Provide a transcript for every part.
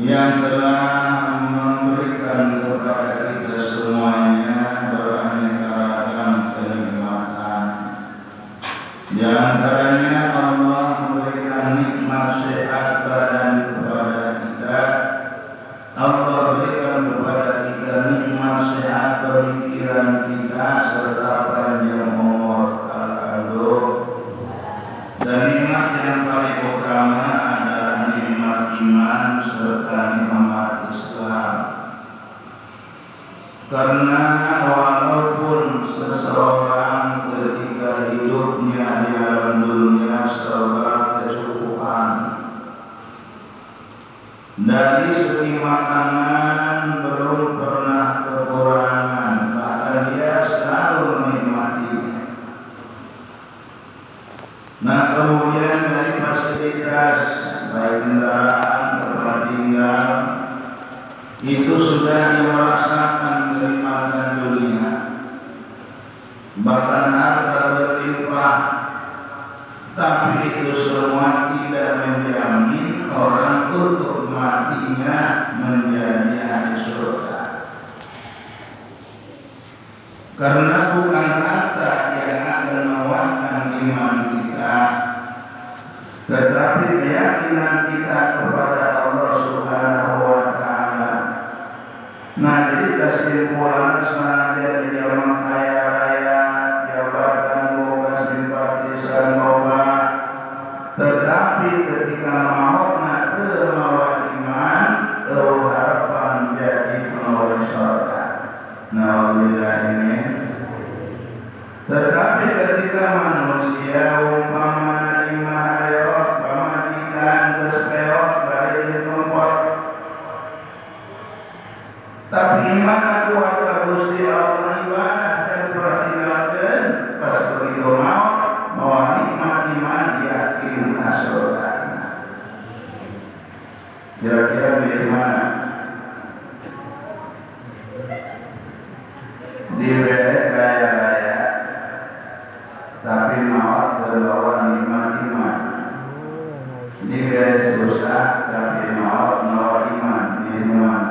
yang telah memberikan kepada kita semuanya beraneka ragam kenikmatan. Di antaranya Allah memberikan nikmat sehat badan kepada kita. Allah berikan kepada kita nikmat sehat pemikiran kita serta panjang umur al-adu. Dan nikmat yang paling utama adalah nikmat iman serta nikmat Islam. Karena walaupun seseorang ketika hidupnya di alam dunia serba kecukupan, dari segi makanan belum pernah kekurangan, bahkan dia selalu menikmatinya. Nah, kemudian dari fasilitas baik kendaraan tempat tinggal itu sudah merasakan kenikmatan dunia, bahkan harta berlimpah, tapi itu semua tidak menjamin orang untuk matinya menjadi ahli surga. Karena bukan harta yang akan menguatkan iman kita, tetapi keyakinan kita kepada Allah Subhanahu wa Ta'ala. Nah, jadi kesimpulan selanjutnya di zaman kaya raya, jabatan, boga, simpatisan, boga, tetapi ketika mautna mawa iman, harapan jadi penoleh surga. Nauzubillah ini. Tetapi ketika manusia umpama lima hayat, pamatikan kespeot dari tempat, tapi iman kuat Gusti Allah ibadah dan perhatikan pas begitu mau nikmat iman yakin surga. Kira-kira bagaimana? Diberi kaya raya, tapi maut terbawa nikmat iman. Diberi susah, tapi maut bawa iman. Iman.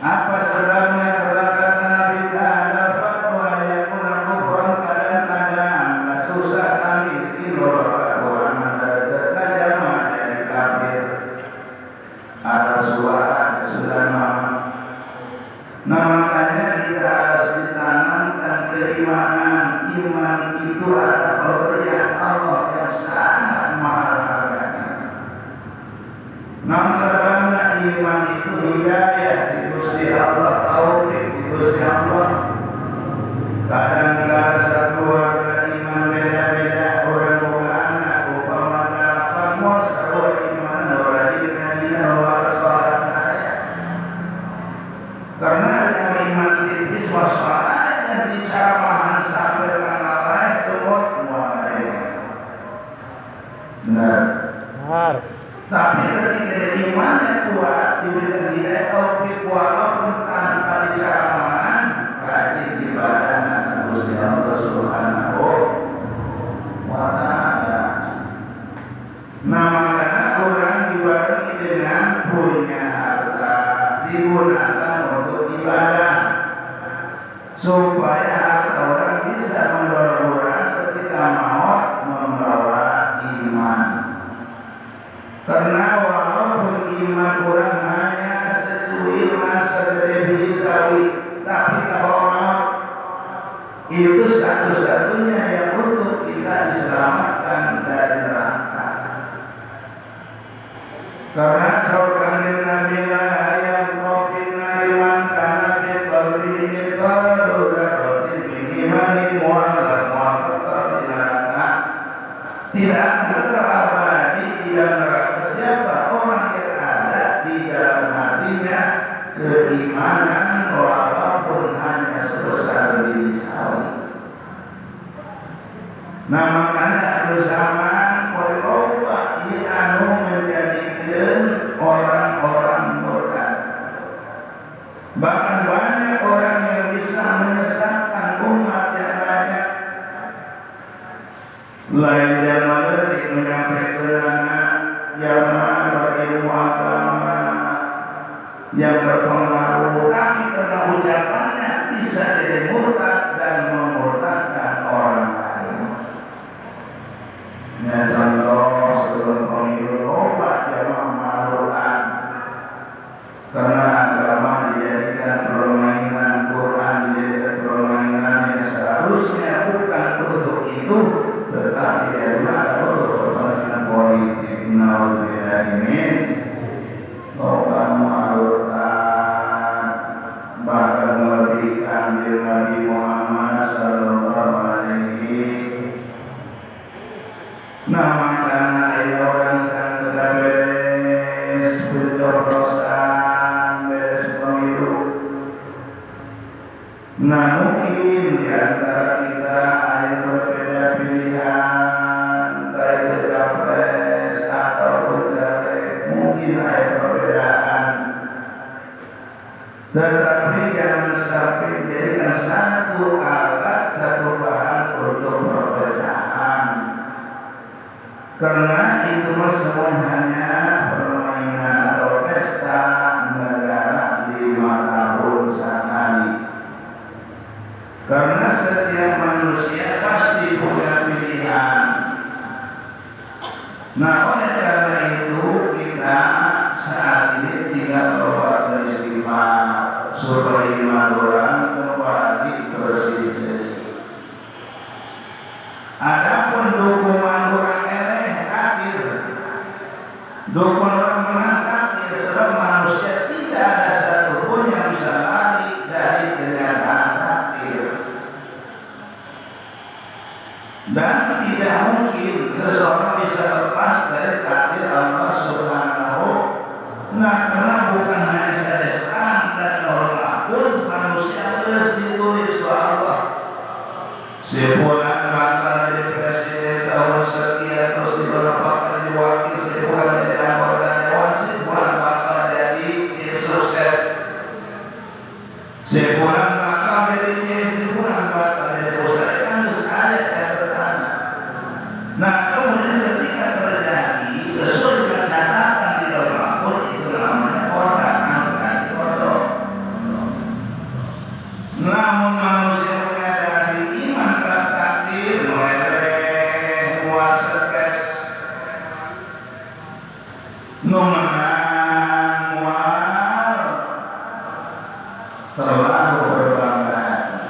Apa sebabnya terdapat Nabi ada fatwa yang kufran kadang-kadang susah kami istilah Quran terjemah dari kafir ada suara sudah nah makanya kita harus ditanamkan keimanan. Iman itu adalah pemberian Allah yang sangat mahal harganya. Nah sebabnya iman itu hidayah di Gusti Allah, taufik di Gusti Allah. Kadang-kadang satu warga iman beda-beda, orang buka anak, upama delapan mos, orang iman, orang dina, orang sholat raya. Karena ada iman tipis, wassalat dan dicamahan sampai lalai, semua mualai. Benar. Tapi ketika imannya kuat, diberikan hidayah taufik walaupun tanpa dicamahan, rajin ibadah Gusti Allah Subhanahu wa Ta'ala. Nah, makanya orang dibarengi dengan punya harta digunakan untuk ibadah supaya harta orang bisa mendorong orang ketika maut membawa iman. Karena walaupun iman orang hanya secuil masa dari sawi, tapi kalau maut itu satu-satunya yang untuk kita diselamatkan dari neraka. Karena saukan Nabi yang qafina liman kana fi qalbihi mithqalu dzarratin min imanin mu'allaq mu'aqqat neraka. Tidak kekal abadi di dalam neraka siapa orang yang ada di dalam hatinya keimanan walaupun hanya sebesar biji sawi. Nah makanya zaman Allah anu menjadikan orang-orang murtad. Bahkan banyak orang bisa menyesatkan umat yang banyak. Lain zaman detik menyampaikan jamaah berilmu agama yang berpengaruh, tapi karena ucapannya bisa jadi murtad dan memurtadkan orang lain. Ya, contoh sebelum pemilu obat jamaah Al-Quran karena agama dijadikan permainan, Quran dijadikan permainan yang seharusnya bukan untuk itu, tetapi adalah untuk permainan politik. Nauzubillahimin. Kamu Al-Quran bahkan melebihkan diri Nabi Muhammad sallallahu alaihi. Nama karena orang sang beres pencoblosan beres pemilu. Nah mungkin di antara kita ada berbeda pilihan baik ke capres ataupun caleg, mungkin ada perbedaan, tetapi jangan sampai menjadikan satu alat, satu bahan untuk perbedaan, karena itu semua hanya permainan atau pesta negara 5 tahun sekali. Karena setiap manusia pasti punya pilihan. Nah oleh karena itu kita saat ini tinggal berbuat istighfar supaya 5 orang kembali presiden. Adapun dukungan orang eleh kafir, dukungan orang menang kafir, sebab manusia tidak ada satupun yang bisa lari dari kenyataan takdir. Dan tidak mungkin seseorang bisa lepas dari takdir Allah Subhanahu. Nah, karena bukan hanya saja sekarang dan normal pun manusia harus ditulis oleh Allah. Si fulan bakal jadi presiden tahun sekian, terus di beberapa kali wakil, si fulan jadi anggota dewan, si fulan bakal jadi sukses, si fulan bakal jadi kiai, si fulan bakal jadi ustaz. Kan ada catatan. Nah kemudian ketika terjadi sesuai dengan catatan di dalam akun, itu namanya kotak angkat kodok. Namun manusia menyadari iman terhadap takdir meleleh, muat stres, menang, mual, terlalu berbangga,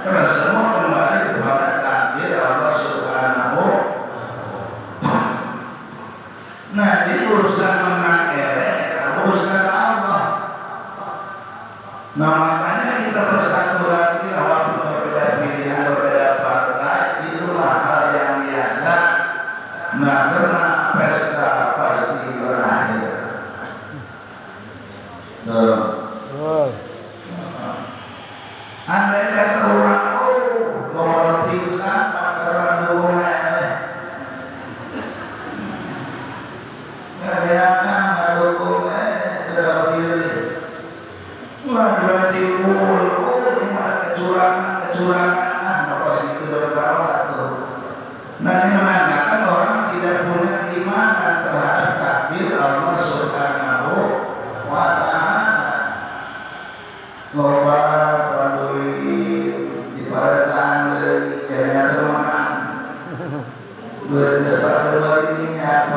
karena semua kembali kepada takdir Allah Subhanahu. Nah, di urusan menang urusan Allah. Nah, makanya kita bersatu lagi, walaupun berbeda pilihan, berbeda partai, itulah hal yang biasa. Nah, karena pesta pasti berakhir. Andai kata orang, mau pingsan, pakai dukungan, kebanyakan mendukung terpilih. Wah, timbul, ini ada kecurangan, maka situ bergawat tuh. Nah, ini menandakan orang tidak punya keimanan terhadap takdir Allah Subhanahu wa Ta'ala. Loba duit diparekan deui jaya teman. Beres pada dirinya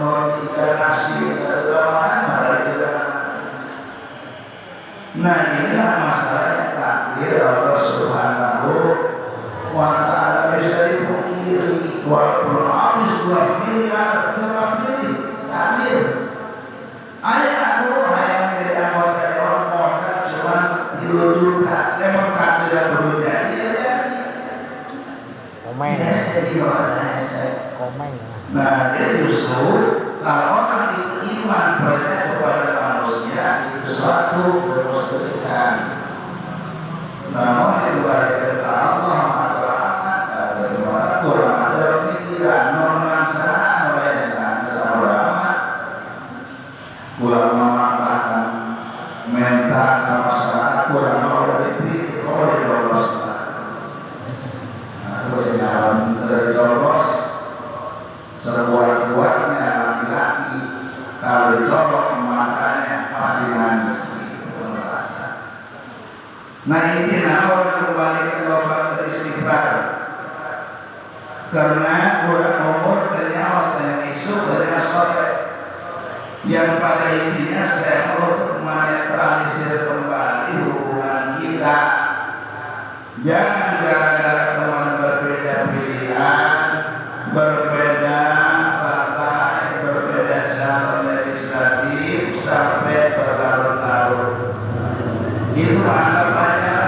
mau dikasih keutamaan. Nah inilah masalah takdir Allah Subhanahu wa Ta'ala bisa dipungkiri. Walaupun habis 2 miliar tetap pilih takdir. Ayah aku hayang jadi anggota dewan modal cuma 3 juta. Memang takdir yang perlu jadi ya jadi. Komen. Jadi Komen. Nah dia justru kalau orang itu iman percaya kepada manusia itu suatu kemusyrikan. Namun itu dari Allah atau rahmat dari Quran atau pikiran normal sana oleh sana rahmat kurang mematahkan mental masyarakat kurang mau dipilih oleh Allah. Nah ini orang kembali ke bapak beristighfar karena orang umur ternyata yang isu dari sore yang pada intinya saya untuk menetralisir kembali hubungan kita. Jangan gara-gara teman berbeda pilihan, berbeda partai, berbeda calon legislatif sampai berlarut-larut. Itu anggapannya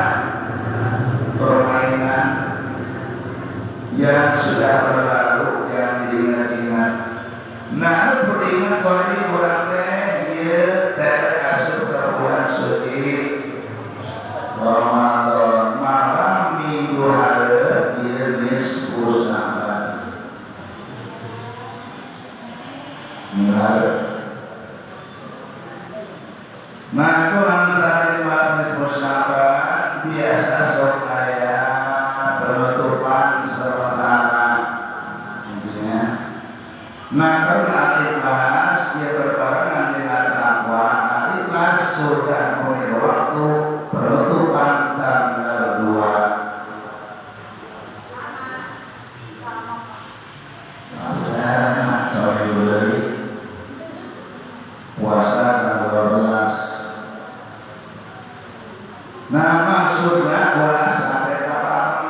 permainan yang sudah berlalu, yang diingat-ingat. Nah, beringat bagi orang ya dari asuh ke bulan suci Ramadan malam minggu hari Irnis Pusnaban. Maka antara malam Pusnaban biasa sok kaya penutupan sementara. Maka al-ikhlas dia berbarengan dengan takwa. Al-ikhlas sudah mulai waktu penutupan tanggal 2. Sorry beli puasa tanggal 12. Nah maksudnya bola sampai kapan?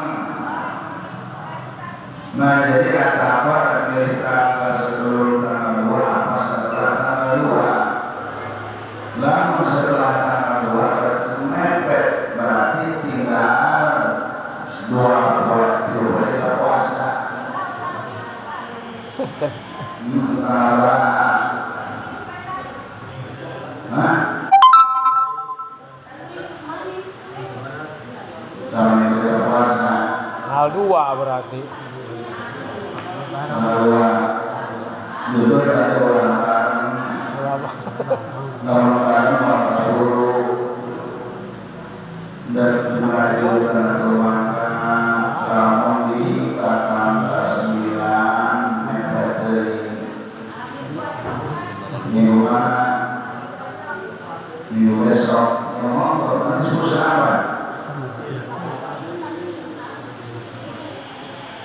Nah jadi kata apa? Dari tanggal sebelum tanggal 2 apa setelah tanggal 2? Lama setelah tanggal 2 berarti mepet, berarti tinggal 2 kita puasa. Hah? Sama kita puasa. Tanggal 2 berarti. Dulu ada orang Berapa? maka dulu dan maju dan kemana kamu di tanggal 9 Februari minggu besok memang bukan susah apa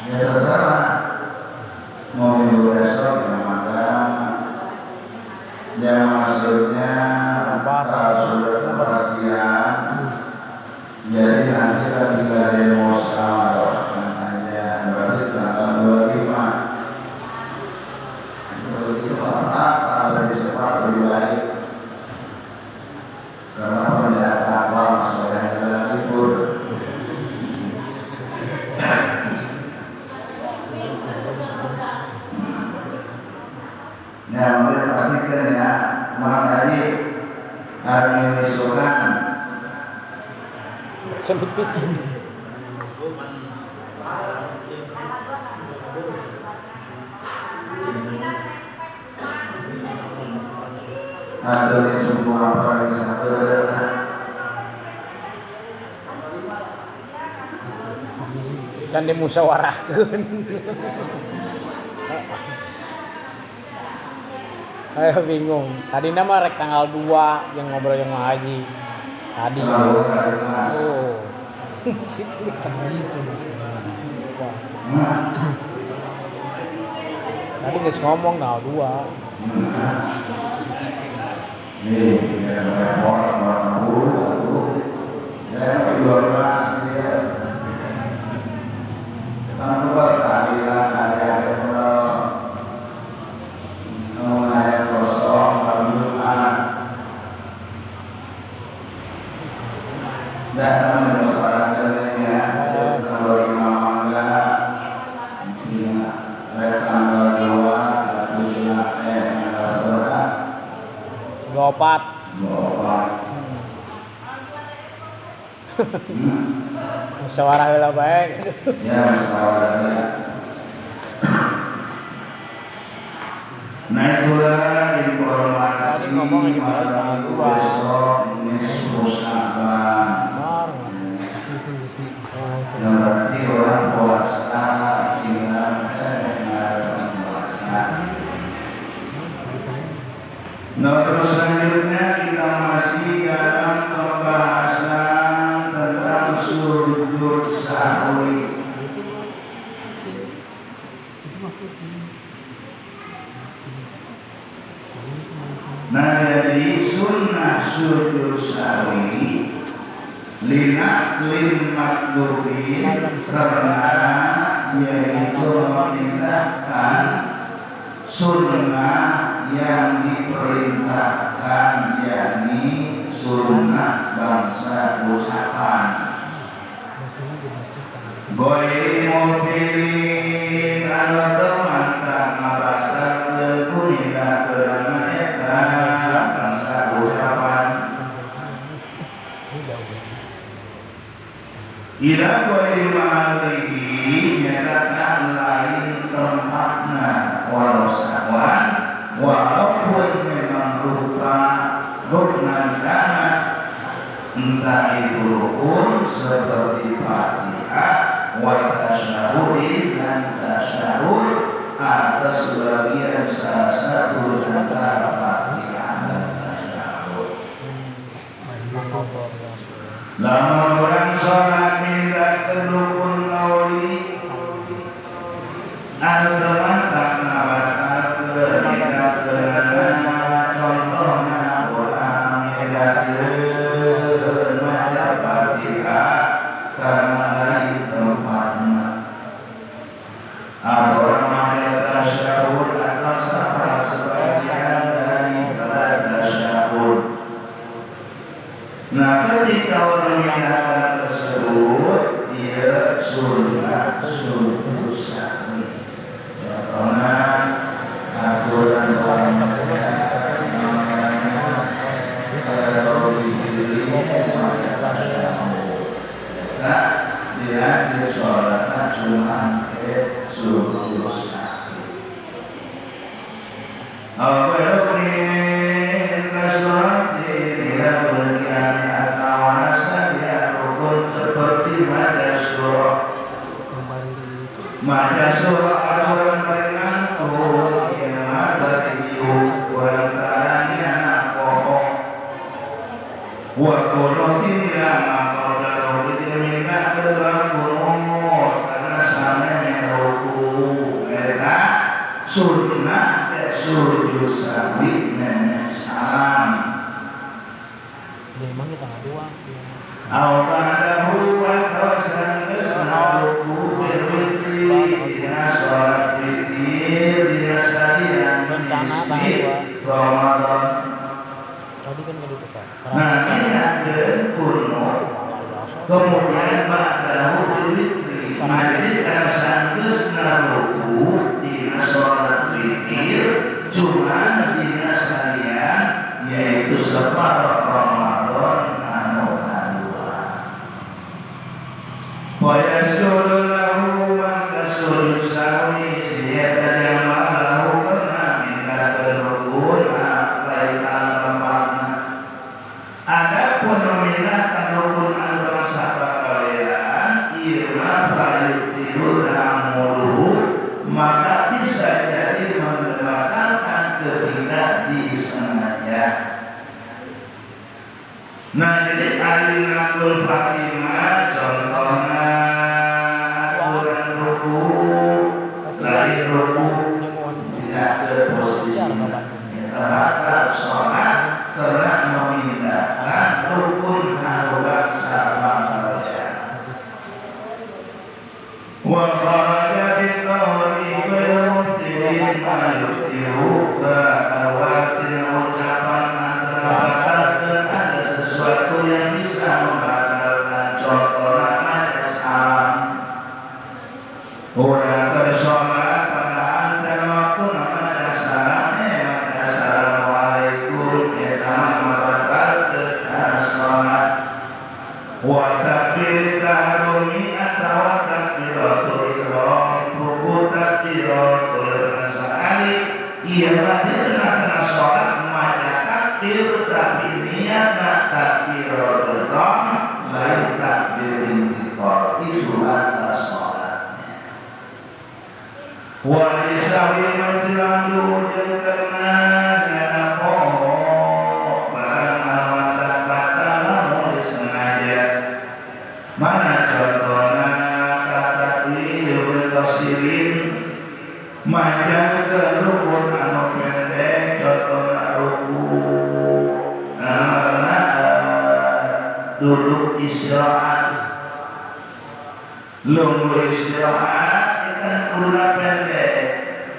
ya terserah mau minggu besok yang makan yang maksudnya kalau sudah kepastian jadi nanti kan tinggal demo sama hanya berarti tanggal 25 kalau cepat lebih baik karena pendataan lama soalnya libur. Nah, boleh pastikan ya, malam hari besokan. Ada di semua pariwisata. Can dimusyawarahkeun. Ayo bingung. Tadi nama rek tanggal 2 yang ngobrol yang Haji. Tadi. Oh. Situ tadi geus ngomong tanggal 2. Nih, orang lalu, ya 12 dia. Tanpa bertahlilan ada mengenai kosong Jumat dan masalah lainnya kalau imam enggak tanggal 2 tanggal 24. Musyawarah heula bae. Ya, musyawarah. Nah itulah informasi malam besok Nisfusaban yang berarti orang puasa dengan puasa. Nah terus selanjutnya kita masih dalam pembahasan tentang sujud sahwi. Nah jadi sunnah sujud sahwi linak makdubin karena yaitu memindahkan sunnah yang diperintahkan, yakni sunnah bangsa ucapan. Goy mobilin anu teman tak ngabasa kepunida kerana eta bangsa ucapan. Ila goy malihi nyatakan lain tempatna walau sawan walaupun memang rupa ruknan kana entah itu rukun seperti Fatihah wa tasyahud dan tasyahud atau sebagian salah satu antara Fatihah dan tasyahud. Lamun orang sholat minta rukun qauli anu teman tak ngabatan minta kerana contohnya orang mindakeun maca Fatihah karena dari tempatnya atau orang maca tasyahud atau salah sebagian daripada tasyahud. Nah ketika orang mindakan tersebut dia sunnah sujud sahwi. Karena aturan dia di sholat cuma sujud sahwi. Awalnya sholat dia berkian atau asal dia rukun seperti maca surah aturan mengantuk yang bertiup kuantaranya anak pokok waktu tidak maka kalau diminta berbangun karena sananya ruku mereka sunnah dan sujud sahwi dan salam. Memang kita dua. Awadahu wa tawasan kesaduku berwitri dina sholat witir dina sadian di Ramadan. Tadi kan gak ditukar. Nah niatkeun kuno kemudian ba'dahu berwitri jadi sanggeus ngaruku dina sholat witir cuma dina sadian yaitu separuh Ramadan Wayasjudu lahu maka sujud sahwi siyatan yang lahu kena minta terukun kaitan tempatnya. Adapun memindahkan rukun anu sahabat kalian irma fayutilu ta'amuluhu maka bisa jadi membatalkan ketika disengaja. Nah jadi alinakul Fatimah contohnya aturan ruku lari ruku tidak ke posisi terhadap sholat karena memindahkan rukun haluan sahabat kalian. Wa kharaja biqawli ghairu mubtilin mayutihu awatin ucapan sesuatu yang bisa membatalkan contohnya maca salam. Orang bersolat pada antara waktu maca salam maca assalamualaikum eta membatalkan salat. Wa takbir tahrumi atau takbiratul ihram ruku takbiratul mas'ali ialah di tengah-tengah salat maca takbir tapi niatna takbiratul ihram lain takbir intikar itu atas sholatnya. Wa isawi menjelang duhur karena nyana pokok barang awan tak batal namun disengaja Mana contohna kata ilmu qasirin majang ke rukun anu pendek contohna rukun duduk istirahat lungguh istirahat ikan kurna pendek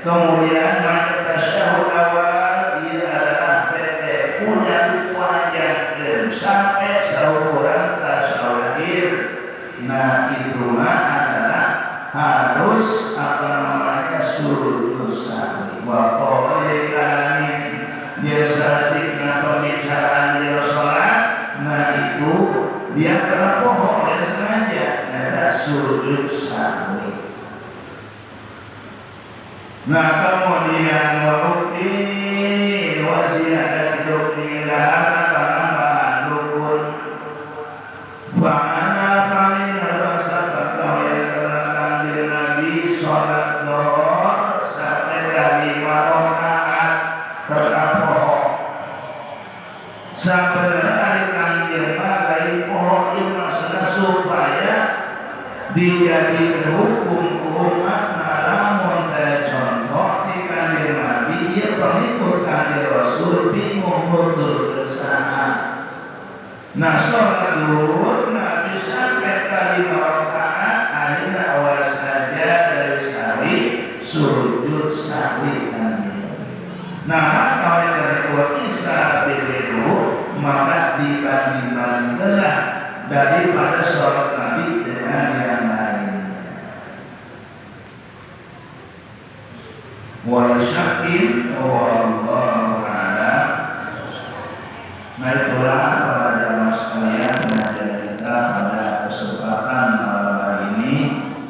kemudian macam tasyahud awal ia adalah pendek punya panjang sampai saukuran tasyahud akhir. Nah itu mah adalah harus apa namanya sujud sahwi wa qawli kalamin biasa dikna pembicaraan di sholat. Nah itu dia kena pohon oleh sengaja ada sujud sahwi. Nah kemudian wa'uqi wa ziyadat rukni laha tambahan rukun fa'ana paling rasa kata yang kenakan di Nabi sholat dohor sampai dari 5 rakaat terkapoh sampai dari kanjeng lain pohon maksudnya supaya dijadikan hukum umat namun contoh di kanjeng Nabi dia pengikut kanjeng Rasul bingung nutur bersama. Nah sholat duhur Nabi sampai kali 5 rakaat akhirnya awal saja dari sahwi sujud sahwi kanjeng. Nah kalau dari dua kisah itu maka dibanding-bandingkanlah daripada sholat Nabi dengan yang lain. Wa syakin wallahu